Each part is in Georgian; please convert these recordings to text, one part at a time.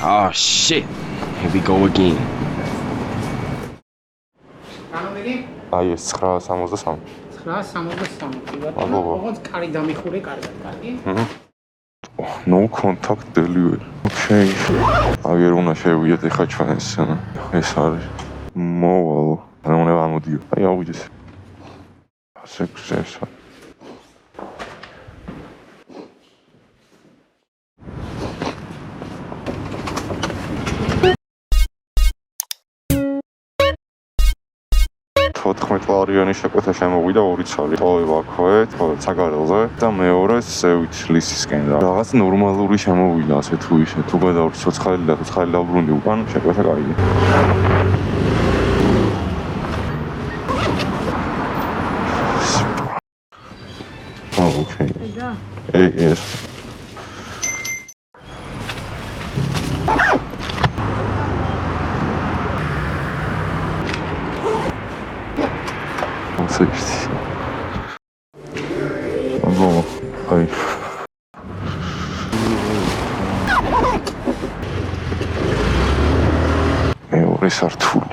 Oh shit. Here we go again. აი ეს 963. 963. როგორც კარი დამიხურე კარგად, კარგი? No contact delivery. Okay. აგერ უნდა შევიდეთ ეხა ჩვენ ეს არის მოვალო. რა უნდა გამოდიო. აი აუჯეს. Success. $14 შეკვეთა შემოვიდა 2 ცალი. ტოვება აქვე, საგარელზე და მეორე ზევით ლისისკენ და რაღაც ნორმალური შემოვიდა ასე თუ ისე. თუ გადავარ ცოცხალი და ცოცხალი დავბრუნდი უკან, შეკვეთა კაია. Okay. Yes. მეორე სართული.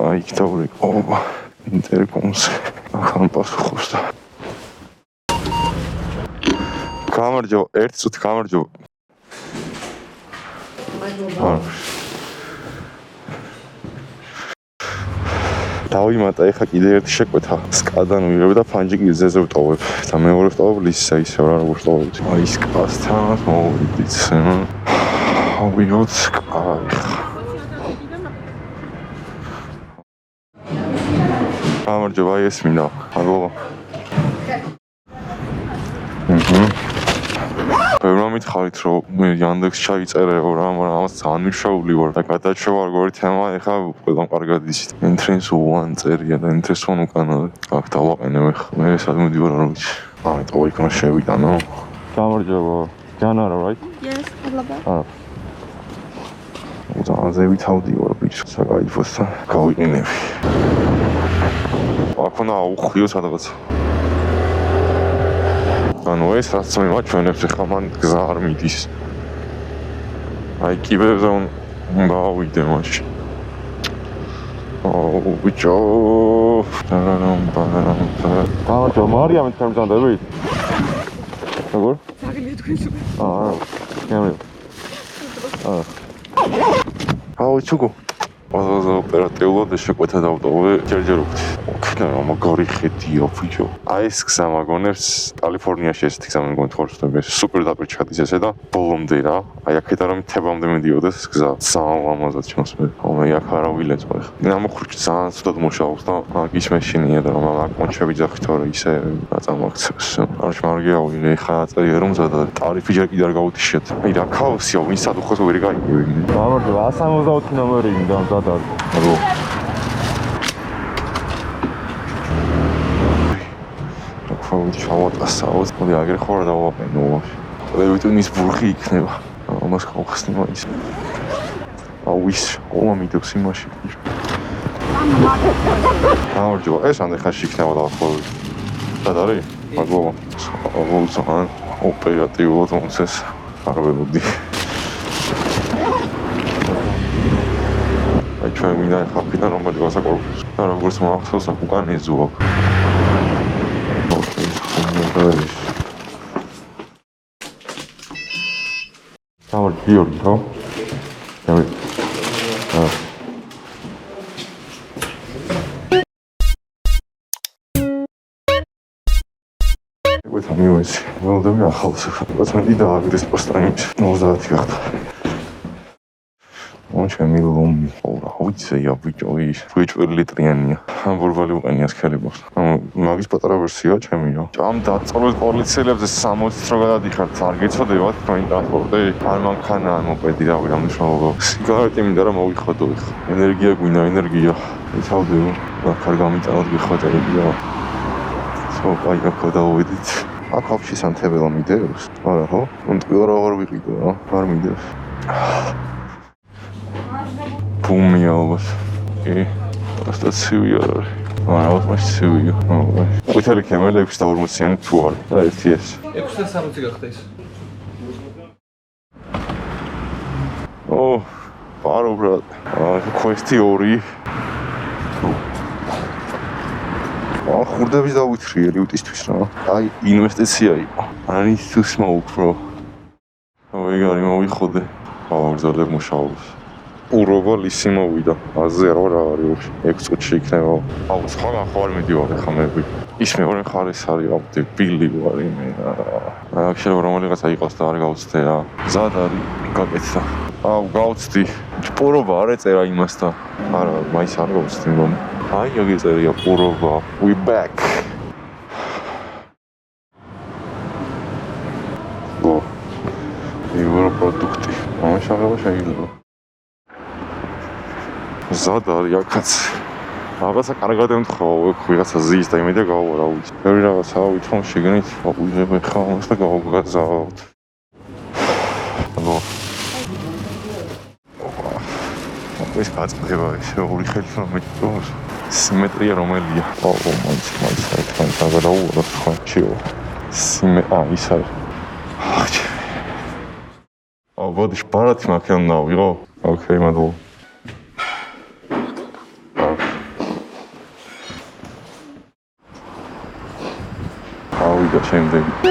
აი kitavure oba interkomse ახალ პასუხობს და გამარჯობა ერთ წუთი გამარჯობა დავიმატა ეხა კიდე ერთი შეკვეთა სკადან ვიღებ და ფანჯიკი ზეზე ვტოვებ და მეორე ვტოვებ ლისისა ისევ რა როგორ ვტოვებ აი სკასთან მოვიდით ავიღოთ სკაი გამარჯობა ეს მინდა ალბათ ბევრმა მითხარით რომ მე Yandex ჩაიწერეო რა მაგრამ ამას ძალიან მშაული ვარ და გადაჩევა როგორი თემა ეხა ყველამ კარგად იცით entrance 1 წერია და entrance 1 უკანა აქ დავაყენებ ეხა მე სად მივდივარ არ ვიცი ამიტომ იქნა შევიდა ნო გამარჯობა ჯანარა right yes ალბათ უზაზე ვითავდივარ ბიჭო საკაიფოსთან გავიყინები აქונה აუხიო სადღაც ანუ ეს რაც მე მაჩვენებს ეხლა მან გზა არ მიდის აი კიბერზე უნდა ავიდე მაშინ აუ ბიჭო გამარჯობა მარიამი თქვენ მზადებით როგორ საგლიო თქვენს აუ ჩუგო ოპერატიულად შეკვეთა დავტოვე ჯერჯერობით ოქნა მაგარი ხედია ბიჭო აი ეს გზა მაგონებს კალიფორნიაში ეს გზა მეგონი თორსტები სუპერ დაპრჩადის ესე და ბოლომდე რა აი აქეთ არა მთებამდე მიდიოდეს გზა სამამაზად ჩანს მე აი აქ არა ვილეწო ეხა ნამოხრჩ ძალიან ცუდად მუშაობს და მაგის მეშინია და მაგ კონჩები ძახით თორე ისე აწამაქცევს არჩ მარგია ვინე ხა წერია რომ ზადა ტარიფი ჯერ კიდე არ გავუთიშეთ აი რა ქაოსია ვინ სადუხოს ვერ გაიგები გამარჯობა 170 ნომერი მინდა და აბო აქვე ჩავატასაოთ მოდი აგერ ხوار დავაყენო ლევიტონის ბურხი იქნება ამას ხავხსნი მაინც აუ ის ომა მიდევს იმაში გამარჯობა ეს ანდეხაში იქნება დავაყენო და დარი მაგობა ძალიან ოპერატიულად მომცეს არ ველოდი ჩვენ მინდა ხაფიდან რომ გადავასაკურებს და როგორც მახსოვს აქ უკან ეზო აქვს გამარ გიორგი ხო? გამარ ვეცა მივეცი ველოდები ახალს რაც მე დააგდეს პოსტანის 30 გახდა ჩემი ლომი ოღონდ ვიცია ბიჭო ის ვეჭველი ლიტრიანია ამბურბალი უყენია სქელებას მაგის პატარა ვერსია ჩემია ჭამ დაწოლოს პოლიციელებზე 60 რო გადადიხართ არ გეცოდებათ თქვენი ტრანსპორტი არ მანქანა მოპედი რავი რა მნიშვნელობა სიგარეტი მინდა რომ მოვიხოდო ეხა ენერგია გვინდა ენერგია იცავდები აქ არ გამიტანოთ გიხოჭებია სულ აი აქ გადავიდით აქ ოფში სანთებელა მიდევს არა ხო მტყიო როგორ ვიყიდო რა არ მიდევს ბუმი ალბათ კი. Asta ცივი არ არის. მაგრამ მას ცივია. ყვითელი კემელი 640-იანი თუ არის. და ერთი ეს. 660 გახდა ის. Πάρο брат. Quest 2. ხურდების დავითრიე ლიუტისთვის რა. აი, ინვესტიცია იყო. არის თუ smoke-ro. ეგარი მოვიხოდე. გრძელებ მუშაობს. ურობა ლისი მოვიდა. აზე რა არის. 6 წუთში იქნება. სხვაგან ხო არ მიდივარ ხა მე. ის მეორე მხარეს არის ავდი ბილი ვარ მე. შეიძლება რომელიღაცა იყოს და არ გავუცდე რა. ზად არის გაკეთდა. გავუცდი. პურობა არ ეწერა იმასთან. არა, მაინც არ გავუცდი მგონი. აი, აგეწერია პურობა. We back. იგორო პროდუქტი. ამაშაღება შეიძლება. ზად არის აქაც. რაღაცა კარგად ემთხოვა, ვიღაცა ზის და იმედი გავვა რა ვიცი. ბევრი რაღაცა ვითომ შეგნით, ვიღებ ხა ამას და გავგაზავთ. ეს გაწყდება ესე ორი ხელით რომ მეტყოს. სიმეტრია რომელია? მაინც საერთოდ აღარაულა ხო ჩიო. ის არის. ბოდიშ პარათი მაქენ ნავიღო. ოკეი, მადლობა. ავიდა შემდეგი.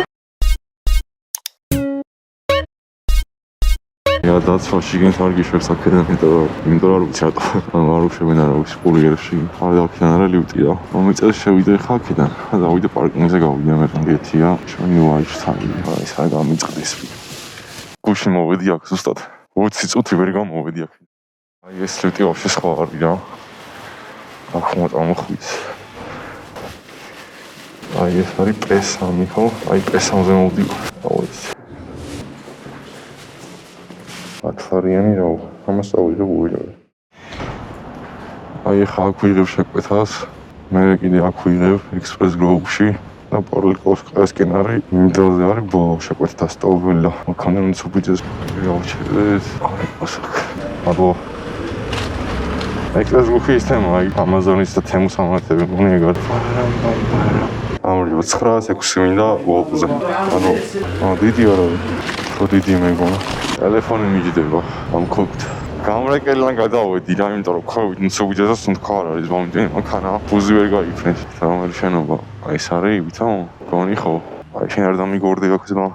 დაცვაში გინთ არ გიშვებს აქედან იმიტომ არ ვიცი რატო არ უშვებენ არა ვიცი კურიერში არ აქედან არა ლიუტია მომიწევს შევიდე ხა აქედან დავიდე პარკინგზე გავიდე მე გეთია ჩვენი ვაიჩთანი ეს არ გამიწყდეს გუში მოვედი აქ ზუსტად 20 წუთი ვერ გამოვედი აქ აი ეს ლიუტი ვაფშე სხვა არის რა აქ მოწამოხვის აი ეს არის პესამი ხო აი პესამზე მოვდივარ ავიცი ათლარიანი რა ამას ავიღე უიღებ აი ხა აქ ვიღებ შეკვეთას მე კიდე აქ ვიღებ ექსპრეს გროუპში და პორლიკოვსკაიასკენ არის იმდელზე არის ბოლო შეკვეთა სტოველა მაქამდე ცუპიძეს გავჩერდეთ აი ასაკ მადლობა ექსპრეს გროუპის თემა აი ამაზონის და თემუს ამათები მგონი ეგ არის ამორი 906 მინდა ვოლტზე ანუ დიდი არ არის ხო დიდი მეგონა ტელეფონი მიჯდება ამ ქოქთ გამრეკელიდან გადავედი რა იმიტომ რომ ხოვით მცუბიძეს და სუნთქვა არ არის მომენტი მანქანა ბუზი ვერ გაიფრენს რომელი შენობა აი ეს არის ვითომ გონი ხო აი შენ არ დამიგორდი აქ ზმა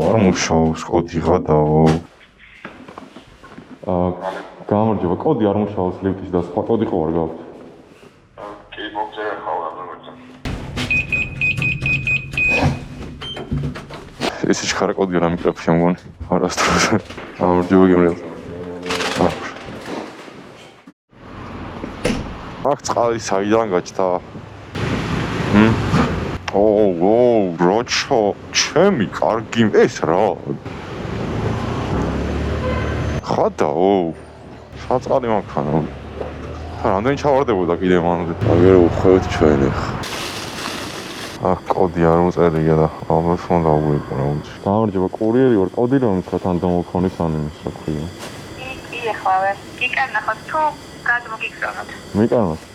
არ მუშაობს კოდი გადაო გამარჯობა კოდი არ მუშაობს ლიფტის და სხვა კოდი ხო არ გაქვს კი მოგწერე ხავ ამბობთ ეს ის ხარ კოდი რა მიკროფონი მგონი არასდროს გამარჯობა გემრიელ აქ წყალი საიდან გაჩნდა როჩო ჩემი კარგი ეს რა ხადაო საწყალი მანქანა რამდენი ჩავარდებოდა კიდე მანამდე აგერ უხვევთ ჩვენ ახ კოდი არ უწერია და ალბათ უნდა უგებო რა ვიცი გამარჯობა კურიერი ვარ კოდი რომ თქვა თან დამოქონეს ან იმის რა ქვია კი ეხლავე გიკარნახოთ თუ გადმოგიგზავნოთ მიკარნახოთ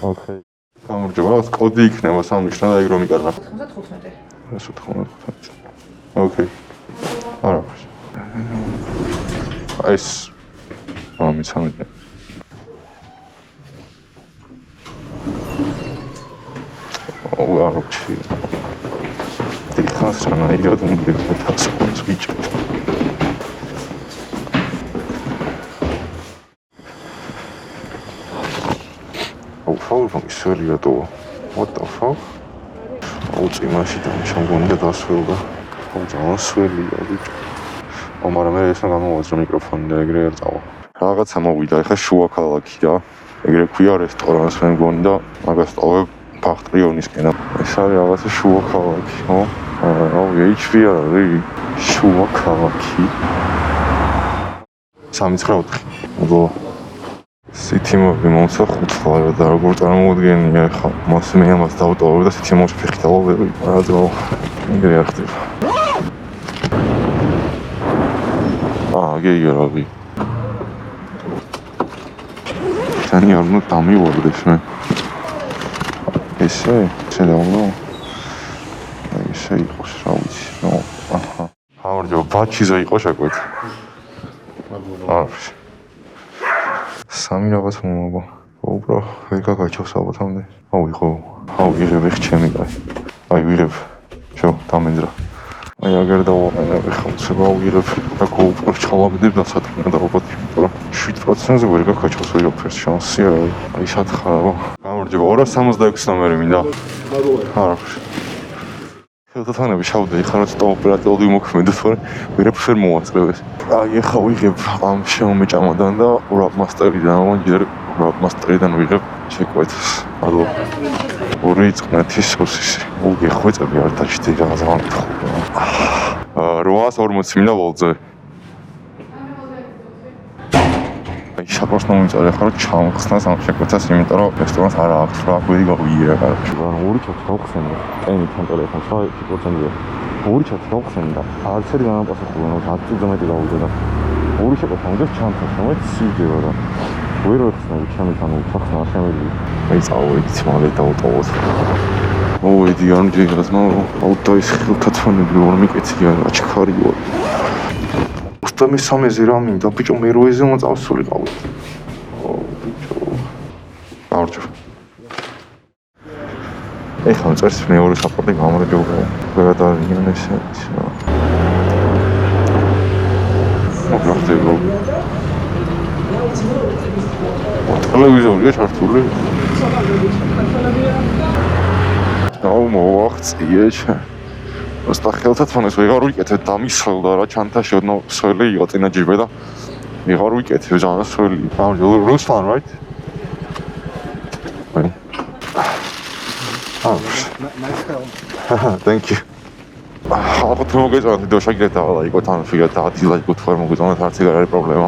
ოკეი გამარჯობა კოდი იქნება სამნიშნა და ეგ რომ მიკარნახოთ 95 ოკეი არა ეს მიცამეთ აროჩი დიხას რა იგად უნდა თასყოს ვიჭო ფაულმა ისერია თო what the fuck აუწი მაშინ და შემგონდა დასველდა აუწასველია ვიჭო მაგრამ მე ეს გამოვაძრო მიკროფონი და ეგრე არ წავა რაღაცა მოვიდა ეხა შუა ქალაქი რა ეგრე ქვია რესტორანს მე მგონი და მაგას ტოვებ ფახტრიონისკენ ეს არის რაღაცა შუა ქალაქი ხო HP არ არის შუა ქალაქი 394 მოგო სიტიმოვი მომსახურება და როგორ წარმოვდგენია ხა მას მე ამას დავტოვებ და სიტიმოვში ფეხი დავავები რა ძმაო ეგრე არ ხდება გეიგერავი შენი არ უნდა დამივარდეს მე. ესე დავно. ესე იყოს, რა ვიცი. ნო, აჰა. გამარჯობა, ბაჩიზე იყო შეკვეთ. არის. სამი რაღაც მომაბო. უბრალოდ ვერ გაგაჩავს ალბათამდე. აუ იყო. აუ ვიღებ ხ ჩემი კაი. აი ვიღებ. შო, დამენძრა. აი აგერ დავაყენებ ხა უცებ ავიღებ და GoPro ჩავაგდებ და სათქმა დავაბათი, იმიტომ რომ 7%-ზე ვერ გაგაჩავს ვერაფერს შანსი არა. აი სათხარო. გამარჯობა, 266 ნომერი მინდა. არა. ხელთათანები შავდა, ეხლა რაც ოპერატიული მოქმედო თორე ვერაფერს ვერ მოვაწყდეს. აი ეხლა ვიღებ ამ შემოჭამოდან და Rapmaster-დან, ამჯერ Rapmaster-დან ვიღებ შეკვეთს. ალო. ორი წნეთის სოსისი. უგე ხვეწები არ დაჭდი რაღაცა ამითხო. 840 მინდა ვოლტზე. აი შაბას მომიწარე ხარ ჩამხსნას ამ შეკვეთას, იმიტომ რომ რესტორანს არ აქვს რა გვიდი გავიარა კარგი. ორი ჩათი გავხსენე. ტენი თან ტელეფონს 100%-ია. ორი ჩათი გავხსენე და არც ერთი განაპასუხებია, რომ 10 წუთზე მეტი გავუძე და ორი შეკვეთა უნდა ჩამხსნას, რომელიც სიძევა და ვერ ვეხსნები ჩემი თან უცხნა შემიძლია. აი წავედი მალე დავტოვოთ. მოვედი ამჯერად, აუტო ის ხელთათმანები რომ მიკეცია აჩქარიო. უსტამი სამეზე რა მინდა, ბიჭო მე როეზე მოწავსულიყავ. ო ბიჭო. გამარჯობა. ეხლა წერს მეორე საპორტი გამარჯობა. გადავიღენ ესე. მოგახდებო. ტელევიზორია ჩართული. აუ მოახციე ჩა. უბრალოდ ხელთათმანეს ვეღარ ვიკეთებ დამისხელდა რა ჩანთაში ოდნავ სველი იყო წინა ჯიბე და ვეღარ ვიკეთებ ძალიან სველი. Ruslan, right? Nice help. Thank you. ალბათ მოგეწონათ ვიდეო შეგიძლიათ დავალაიკოთ ან შეგიძლიათ 10 ლაიქ გუთხოვოთ, მოგეწონათ არც ეგ არ არის პრობლემა.